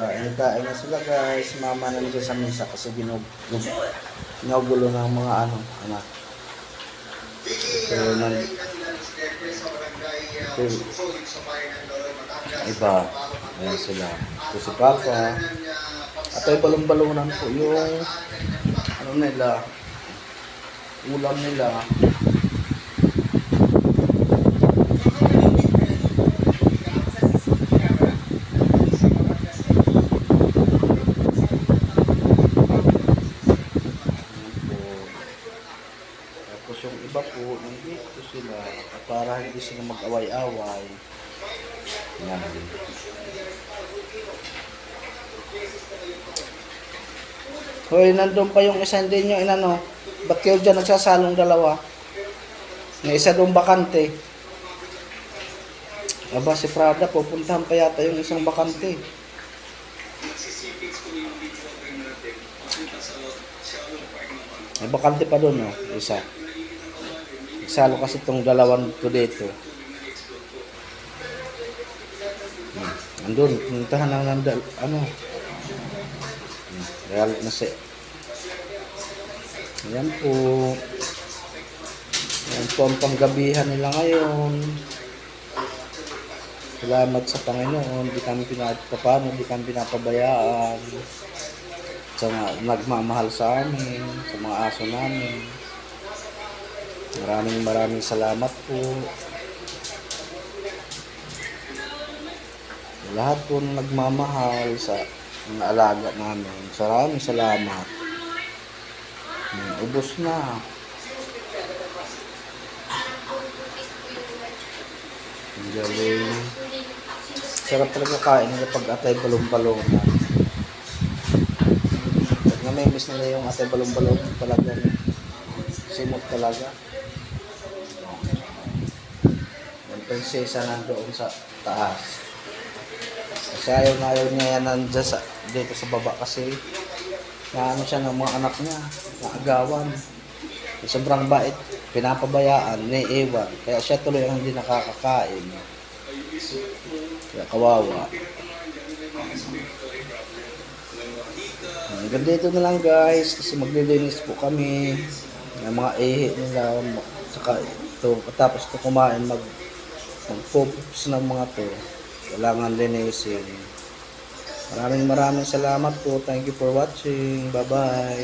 Kain na sila guys. Mama nandiyan sa misa kasi ginugulo ng mga anak. Ito, ito, iba. Ayan sila. Ito si Papa. At ay balong-balunan po yung nila, ulam nila. Tapos yung iba po, nandito sila para hindi sila mag-away-away. Yan. Hoy, nandun pa yung isa din nyo, inano. Ba't kayo dyan nagsasalong dalawa? May isa doon bakante. Aba, si Prada, pupuntahan pa yata yung isang bakante. May bakante pa doon, oh, isa. Salo kasi itong dalawang to dito. Andun, puntahan na galit na siya. Ayan po. Ayan po ang panggabihan nila ngayon. Salamat sa Panginoon. Di kami pinapabayaan. Sa nagmamahal sa amin, sa mga aso namin. Maraming salamat po. Lahat po ng nagmamahal sa mga alaga namin. Maraming salamat. Ubos na. Ang galing. Sarap talaga kain nila pag atay balong-balong. Pag namimiss nila yung atay balong-balong, talaga simot talaga. Yung prinsesa nandoon sa taas. Kasi ayaw niya yan dito sa baba kasi naano siya ng mga anak niya, naagawan. Sobrang bait, pinapabayaan, naiiwan. Kaya siya tuloy ang hindi nakakakain. Kaya kawawa. Hanggang dito na lang guys, kasi maglilinis po kami ng mga ihi nila. Saka ito, tapos ito kumain, mag-focus ng mga to. Kailangan linisin. Maraming salamat po. Thank you for watching. Bye-bye.